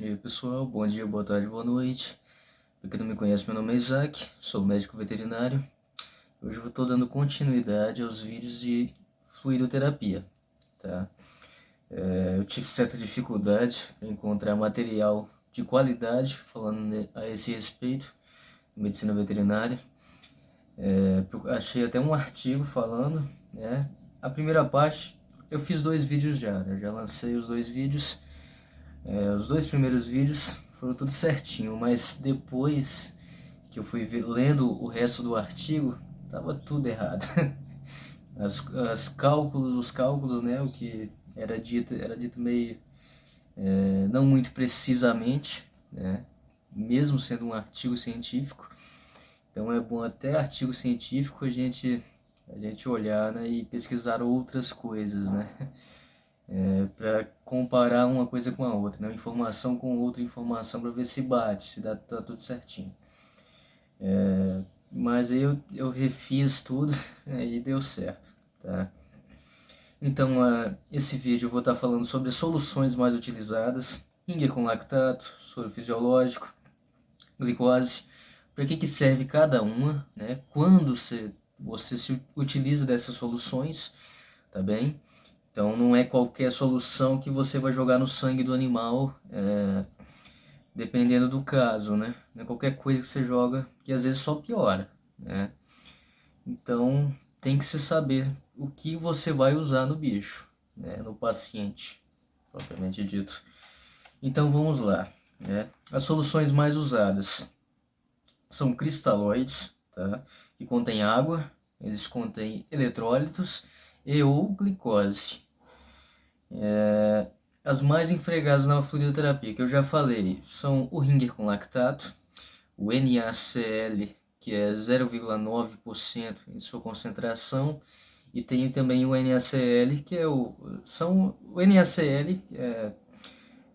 E aí pessoal, bom dia, boa tarde, boa noite. Pra quem não me conhece, meu nome é Isaac, sou médico veterinário. Hoje eu estou dando continuidade aos vídeos de fluidoterapia, tá? Eu tive certa dificuldade para encontrar material de qualidade falando a esse respeito, de medicina veterinária. Achei até um artigo falando, né? A primeira parte eu fiz dois vídeos já, né? Já lancei os dois vídeos. Os dois primeiros vídeos foram tudo certinho, mas depois que eu fui lendo o resto do artigo, tava tudo errado. Os cálculos, né, o que era dito meio não muito precisamente, né, mesmo sendo um artigo científico. Então é bom até artigo científico a gente olhar, né, e pesquisar outras coisas, né, para comparar uma coisa com a outra, né, uma informação com outra informação para ver se bate, se tá tudo certinho. Mas aí eu refiz tudo e deu certo, tá? Então, esse vídeo eu vou estar falando sobre as soluções mais utilizadas, Ringer com lactato, soro fisiológico, glicose, para que serve cada uma, né? Quando você se utiliza dessas soluções, tá bem? Então, não é qualquer solução que você vai jogar no sangue do animal, dependendo do caso, né? Não é qualquer coisa que você joga, que às vezes só piora, né? Então, tem que se saber o que você vai usar no bicho, né? No paciente, propriamente dito. Então, vamos lá, né? As soluções mais usadas são cristalóides, tá? Que contêm água, eles contêm eletrólitos e ou glicose. As mais empregadas na fluidoterapia, que eu já falei, são o Ringer com lactato, o NaCl, que é 0,9% em sua concentração, e tem também o NaCl, que o NaCl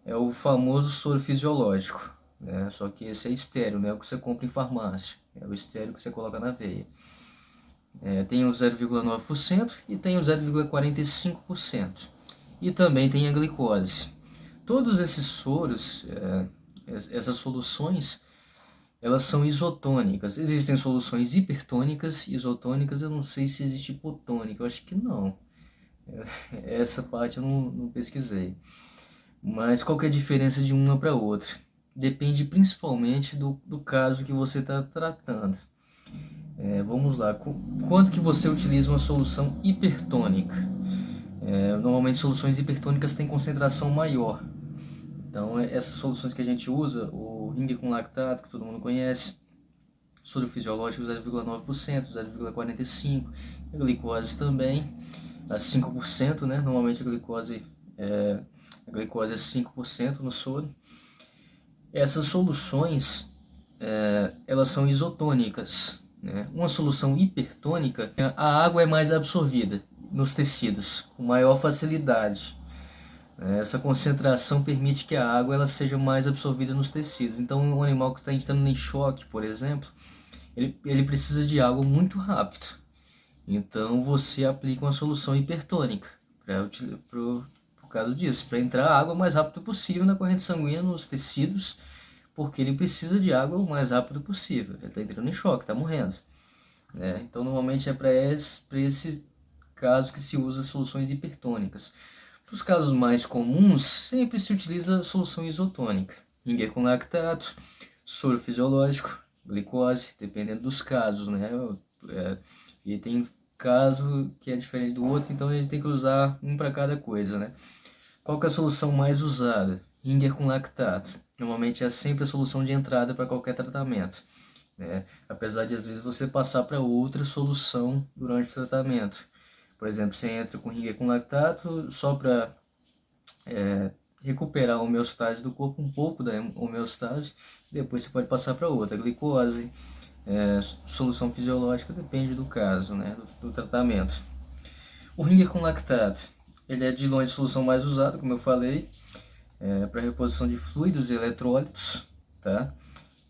é o famoso soro fisiológico, né? Só que esse é estéreo, não é o que você compra em farmácia, é o estéreo que você coloca na veia. Tem o 0,9% e tem o 0,45%. E também tem a glicose. Todos esses soros, essas soluções, elas são isotônicas. Existem soluções hipertônicas, isotônicas, eu não sei se existe hipotônica, eu acho que não. Essa parte eu não pesquisei. Mas qual que é a diferença de uma para outra? Depende principalmente do caso que você está tratando. Vamos lá, quanto que você utiliza uma solução hipertônica? Normalmente soluções hipertônicas têm concentração maior. Então essas soluções que a gente usa, o ringue com lactato, que todo mundo conhece, soro fisiológico 0,9%, 0,45%, a glicose também, a 5%, né? Normalmente a glicose é 5% no soro. Essas soluções, elas são isotônicas, né? Uma solução hipertônica, a água é mais absorvida nos tecidos, com maior facilidade. Essa concentração permite que a água ela seja mais absorvida nos tecidos. Então, um animal que está entrando em choque, por exemplo, ele precisa de água muito rápido. Então você aplica uma solução hipertônica por causa disso, para entrar a água o mais rápido possível na corrente sanguínea nos tecidos, porque ele precisa de água o mais rápido possível. Ele está entrando em choque, está morrendo. Então normalmente é para esse caso que se usa soluções hipertônicas. Para os casos mais comuns, sempre se utiliza a solução isotônica. Ringer com lactato, soro fisiológico, glicose, dependendo dos casos, né? E tem caso que é diferente do outro, então a gente tem que usar um para cada coisa, né? Qual que é a solução mais usada? Ringer com lactato. Normalmente é sempre a solução de entrada para qualquer tratamento, né? Apesar de às vezes você passar para outra solução durante o tratamento. Por exemplo, você entra com Ringer com lactato só para recuperar a homeostase do corpo, um pouco da homeostase, depois você pode passar para outra. Glicose, solução fisiológica, depende do caso, né, do tratamento. O Ringer com lactato, ele é de longe a solução mais usada, como eu falei, para reposição de fluidos e eletrólitos, tá?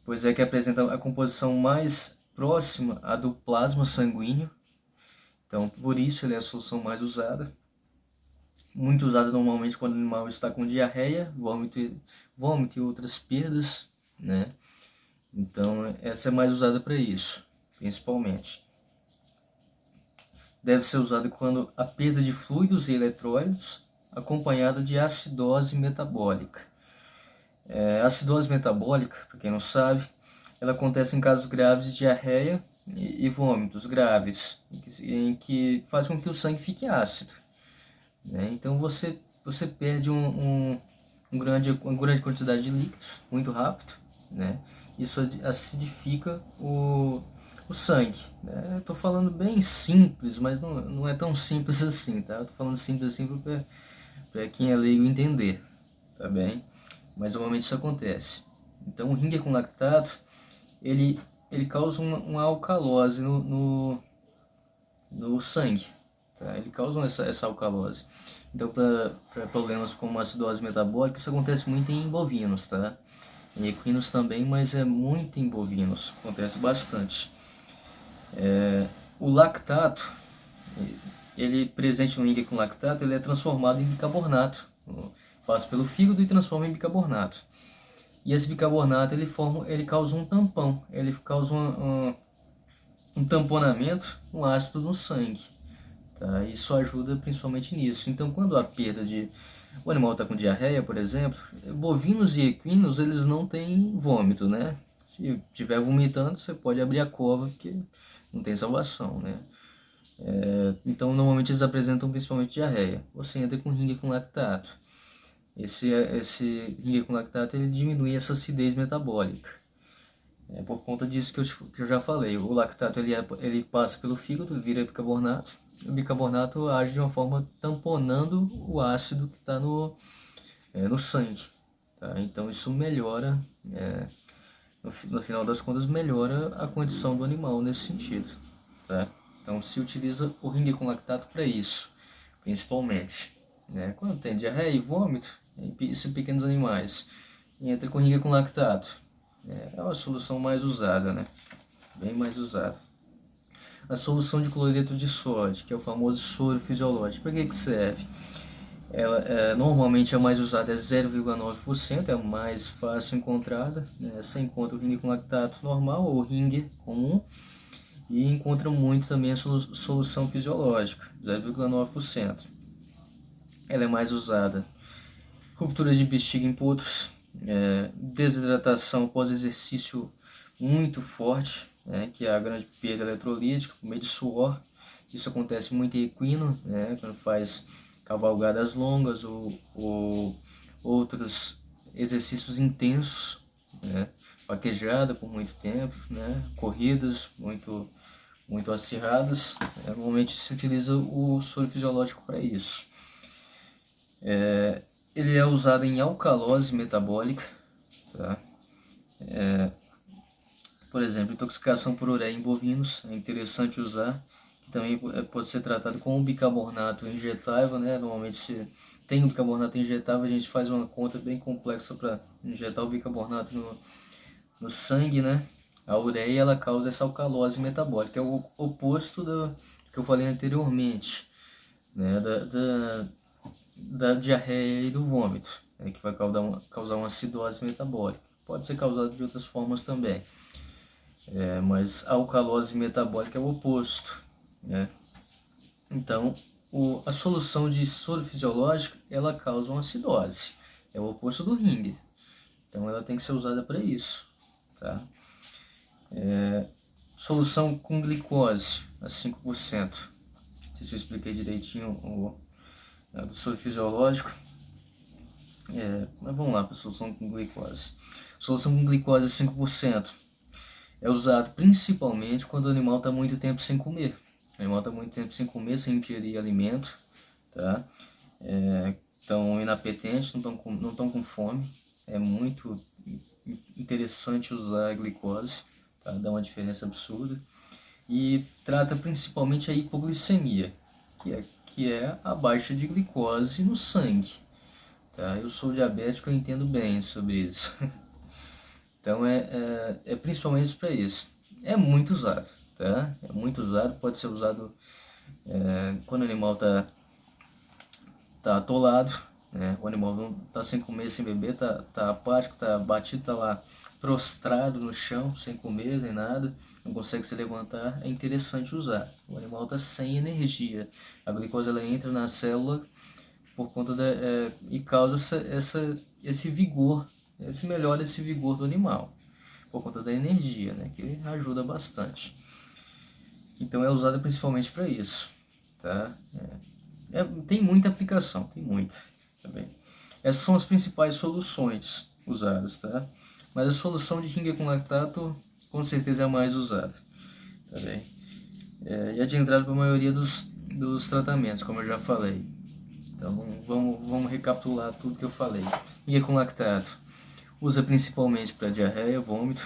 Pois é que apresenta a composição mais próxima à do plasma sanguíneo, então por isso ele é a solução mais usada. Muito usada normalmente quando o animal está com diarreia, vômito e outras perdas, né? Então essa é mais usada para isso, principalmente. Deve ser usada quando a perda de fluidos e eletrólitos acompanhada de acidose metabólica. Acidose metabólica, para quem não sabe, ela acontece em casos graves de diarreia e vômitos graves, em que faz com que o sangue fique ácido, né? Então você perde uma grande quantidade de líquidos muito rápido, né? Isso acidifica o sangue, né? Eu tô falando bem simples, mas não é tão simples assim, tá? Eu tô falando simples assim para quem é leigo entender, tá bem? Mas normalmente isso acontece. Então o ringue com lactato, ele causa uma alcalose no sangue, tá? Ele causa essa alcalose. Então para problemas como acidose metabólica, isso acontece muito em bovinos, tá? Em equinos também, mas é muito em bovinos, acontece bastante. O lactato, ele presente no ringue com lactato, ele é transformado em bicarbonato. Passa pelo fígado e transforma em bicarbonato. E esse bicarbonato ele causa um tampão, ele causa um tamponamento, um ácido no sangue. Tá? Isso ajuda principalmente nisso. Então, quando há perda de... O animal está com diarreia, por exemplo, bovinos e equinos, eles não têm vômito, né? Se estiver vomitando, você pode abrir a cova, porque não tem salvação, né? Então, normalmente eles apresentam principalmente diarreia. Você entra com ringue com lactato. Esse ringue com lactato ele diminui essa acidez metabólica. É por conta disso que eu já falei. O lactato ele passa pelo fígado, vira bicarbonato. O bicarbonato age de uma forma tamponando o ácido que está no sangue. Tá? Então isso melhora, no final das contas, melhora a condição do animal nesse sentido. Tá? Então se utiliza o ringue com lactato para isso, principalmente. Né? Quando tem diarreia e vômito, isso em pequenos animais, entra com ringue com lactato. É uma solução mais usada, né? Bem mais usada. A solução de cloreto de sódio, que é o famoso soro fisiológico, para que serve? Ela normalmente a mais usada é 0,9%, é a mais fácil encontrada. Né? Você encontra o ringue com lactato normal ou ringue comum e encontra muito também a solução fisiológica, 0,9%. Ela é mais usada. Ruptura de bexiga em potros, desidratação pós-exercício muito forte, né, que é a grande perda eletrolítica, por meio de suor. Isso acontece muito em equino, né, quando faz cavalgadas longas ou outros exercícios intensos, né, vaquejada por muito tempo, né, corridas muito acirradas. Normalmente se utiliza o soro fisiológico para isso. Ele é usado em alcalose metabólica, tá? Por exemplo, intoxicação por ureia em bovinos, é interessante usar, que também pode ser tratado com bicarbonato injetável, né? Normalmente se tem o bicarbonato injetável, a gente faz uma conta bem complexa para injetar o bicarbonato no sangue, né? A ureia ela causa essa alcalose metabólica, é o oposto do que eu falei anteriormente, né? Da diarreia e do vômito, né? Que vai causar uma acidose metabólica. Pode ser causado de outras formas também. Mas a alcalose metabólica é o oposto, né? Então, a solução de soro fisiológico, ela causa uma acidose, é o oposto do ringue. Então, ela tem que ser usada para isso, tá? Solução com glicose a 5%. Não sei se eu expliquei direitinho do soro fisiológico. Mas vamos lá para a solução com glicose. Solução com glicose a 5%. É usado principalmente quando o animal está muito tempo sem comer. O animal está muito tempo sem comer, sem ingerir alimento, tá? Estão inapetentes, não estão com fome. É muito interessante usar a glicose, tá? Dá uma diferença absurda. E trata principalmente a hipoglicemia, que é a baixa de glicose no sangue. Tá? Eu sou diabético, eu entendo bem sobre isso. Então é principalmente para isso. É muito usado, tá? É muito usado, pode ser usado quando o animal tá atolado, né? O animal não tá sem comer, sem beber, tá apático, tá batido, tá lá prostrado no chão, sem comer nem nada, não consegue se levantar, é interessante usar. O animal está sem energia. A glicose ela entra na célula por conta e causa esse vigor, melhora esse vigor do animal, por conta da energia, né, que ajuda bastante. Então é usada principalmente para isso, tá? Tem muita aplicação, tem muita, tá bem? Essas são as principais soluções usadas, tá? Mas a solução de ringue com lactato com certeza é a mais usada, tá bem? E é de entrada para a maioria dos tratamentos, como eu já falei. Então vamos recapitular tudo que eu falei. Ringue com lactato usa principalmente para diarreia, vômito,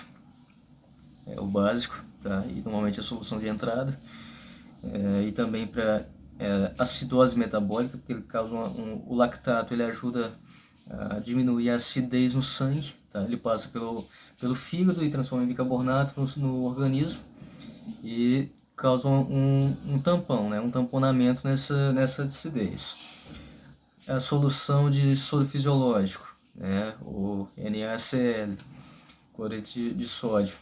é o básico, tá? E normalmente é a solução de entrada. E também para acidose metabólica, porque ele causa o lactato, ele ajuda a diminuir a acidez no sangue, tá? Ele passa pelo fígado e transforma em bicarbonato no organismo e causa um tampão, né? Um tamponamento nessa acidez. A solução de soro fisiológico, né? O NaCl, cloreto de sódio,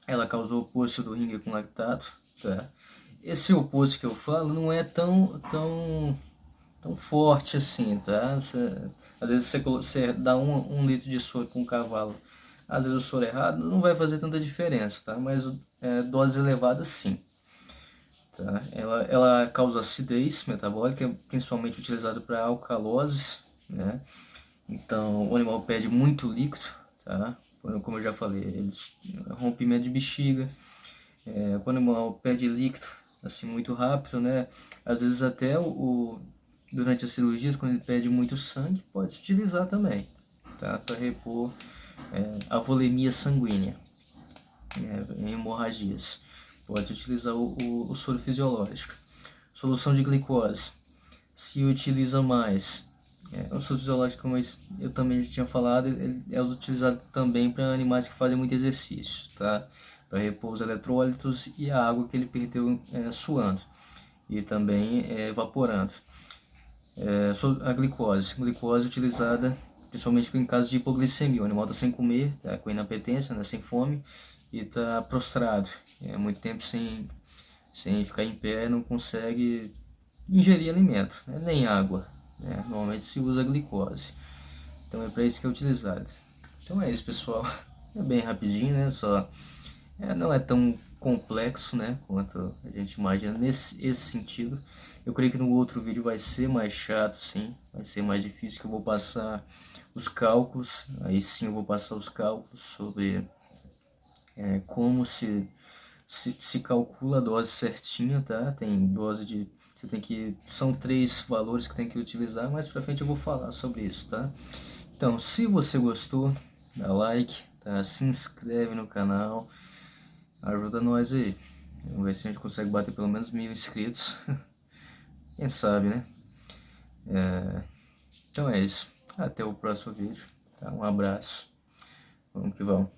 ela causou o oposto do ringue com lactato, tá? Esse oposto que eu falo não é tão forte assim, tá? Às vezes você dá um litro de soro para um cavalo, às vezes o soro errado não vai fazer tanta diferença, tá? Mas doses elevadas sim. Tá? Ela causa acidez metabólica, principalmente utilizado para alcaloses, né? Então o animal perde muito líquido, tá? Como eu já falei, rompimento de bexiga, quando o animal perde líquido assim muito rápido, né? Às vezes até durante as cirurgias, quando ele perde muito sangue, pode se utilizar também, tá? Para repor a volemia sanguínea, em hemorragias. Pode utilizar o soro fisiológico. Solução de glicose. Se utiliza mais. O soro fisiológico, como eu também já tinha falado, ele é utilizado também para animais que fazem muito exercício, tá? Para repor os eletrólitos e a água que ele perdeu suando e também evaporando. A glicose utilizada principalmente em caso de hipoglicemia. O animal está sem comer, está com inapetência, né, sem fome e está prostrado. Muito tempo sem ficar em pé, não consegue ingerir alimento, né, nem água. Né? Normalmente se usa glicose. Então é para isso que é utilizado. Então é isso, pessoal. É bem rapidinho, né? Não é tão complexo, né, quanto a gente imagina esse sentido. Eu creio que no outro vídeo vai ser mais chato, sim, vai ser mais difícil, que eu vou passar os cálculos, aí sim eu vou passar os cálculos sobre como se calcula a dose certinha, tá? Tem dose de, são 3 valores que tem que utilizar, mais pra frente eu vou falar sobre isso, tá? Então, se você gostou, dá like, tá? Se inscreve no canal, ajuda nós aí. Vamos ver se a gente consegue bater pelo menos 1000 inscritos. Quem sabe, né? Então é isso. Até o próximo vídeo. Tá? Um abraço. Vamos que vamos.